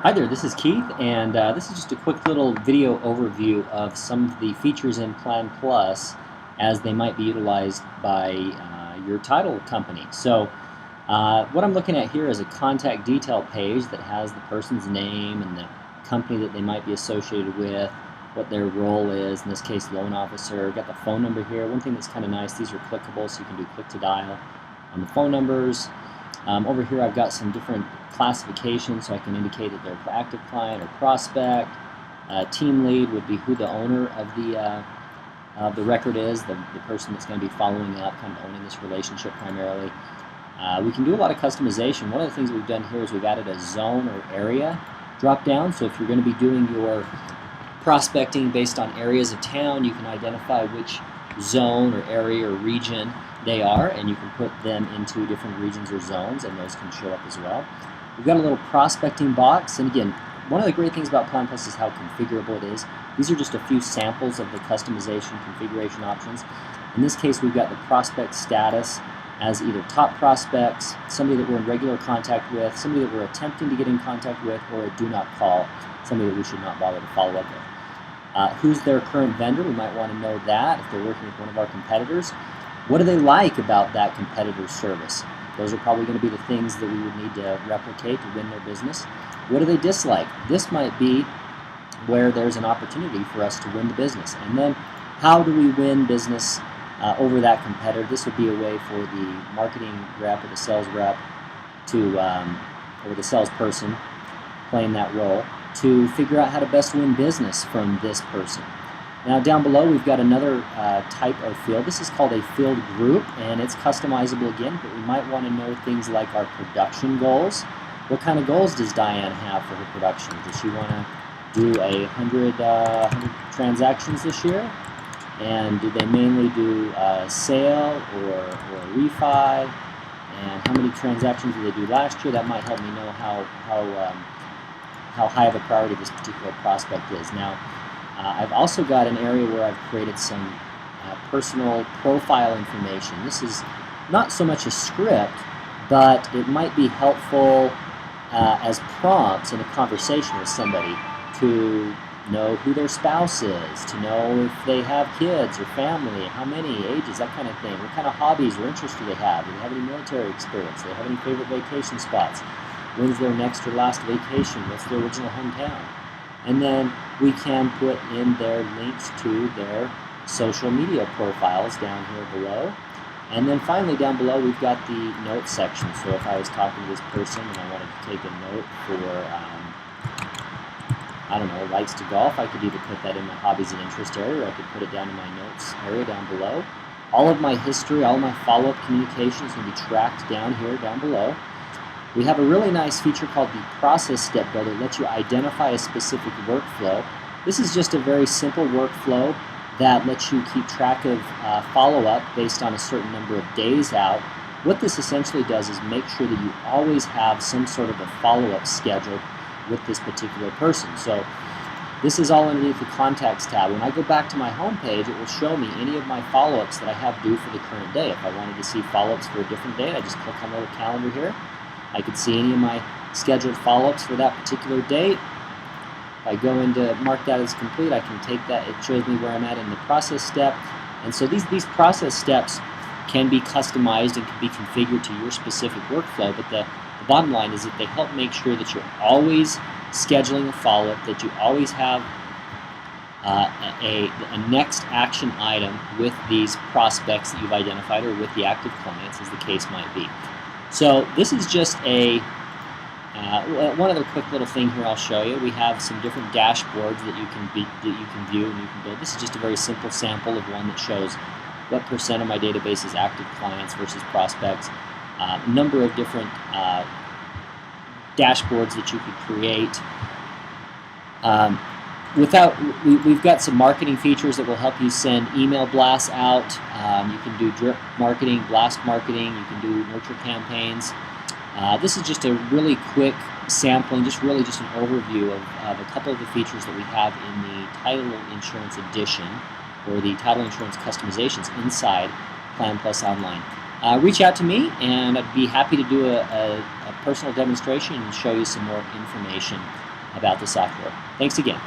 Hi there, this is Keith, and this is just a quick little video overview of some of the features in PlanPlus as they might be utilized by your title company. So what I'm looking at here is a contact detail page that has the person's name and the company that they might be associated with, what their role is, in this case loan officer. Got the phone number here. One thing that's kind of nice, these are clickable, so you can do click to dial on the phone numbers. Over here I've got some different classifications, so I can indicate that they're an active client or prospect. Team lead would be who the owner of the record is, the person that's going to be following up, kind of owning this relationship primarily. We can do a lot of customization. One of the things we've done here is we've added a zone or area drop down, so if you're going to be doing your prospecting based on areas of town, you can identify which zone or area or region they are, and you can put them into different regions or zones, and those can show up as well. We've got a little prospecting box, and again, one of the great things about PlanPlus is how configurable it is. These are just a few samples of the customization configuration options. In this case, we've got the prospect status as either top prospects, somebody that we're in regular contact with, somebody that we're attempting to get in contact with, or a do not call, somebody that we should not bother to follow up with. Who's their current vendor? We might want to know that if they're working with one of our competitors. What do they like about that competitor's service? Those are probably going to be the things that we would need to replicate to win their business. What do they dislike? This might be where there's an opportunity for us to win the business. And then how do we win business over that competitor? This would be a way for the marketing rep or the sales rep to, or the salesperson playing that role, to figure out how to best win business from this person. Now down below we've got another type of field. This is called a field group, and it's customizable again, but we might want to know things like our production goals. What kind of goals does Diane have for her production? Does she want to do 100 transactions this year? And do they mainly do sale or refi? And how many transactions did they do last year? That might help me know how high of a priority this particular prospect is. Now, I've also got an area where I've created some personal profile information. This is not so much a script, but it might be helpful as prompts in a conversation with somebody to know who their spouse is, to know if they have kids or family, how many, ages, that kind of thing. What kind of hobbies or interests do they have? Do they have any military experience? Do they have any favorite vacation spots? When's their next or last vacation? What's their original hometown? And then we can put in their links to their social media profiles down here below. And then finally down below we've got the notes section. So if I was talking to this person and I wanted to take a note for, I don't know, likes to golf, I could either put that in my hobbies and interest area, or I could put it down in my notes area down below. All of my history, all of my follow-up communication is going to be tracked down here, down below. We have a really nice feature called the Process Step Builder that lets you identify a specific workflow. This is just a very simple workflow that lets you keep track of follow-up based on a certain number of days out. What this essentially does is make sure that you always have some sort of a follow-up schedule with this particular person. So this is all underneath the Contacts tab. When I go back to my home page, it will show me any of my follow-ups that I have due for the current day. If I wanted to see follow-ups for a different day, I just click on the little calendar here. I could see any of my scheduled follow-ups for that particular date. If I go into mark that as complete, I can take that. It shows me where I'm at in the process step. And so these process steps can be customized and can be configured to your specific workflow, but the bottom line is that they help make sure that you're always scheduling a follow-up, that you always have a next action item with these prospects that you've identified, or with the active clients, as the case might be. So this is just a one other quick little thing here I'll show you. We have some different dashboards that you can view and you can build. This is just a very simple sample of one that shows what percent of my database is active clients versus prospects. A number of different dashboards that you could create. We've got some marketing features that will help you send email blasts out. You can do drip marketing, blast marketing. You can do nurture campaigns. This is just a really quick sampling, just an overview of a couple of the features that we have in the Title Insurance Edition, or the Title Insurance customizations inside PlanPlusOnline. reach out to me, and I'd be happy to do a personal demonstration and show you some more information about the software. Thanks again.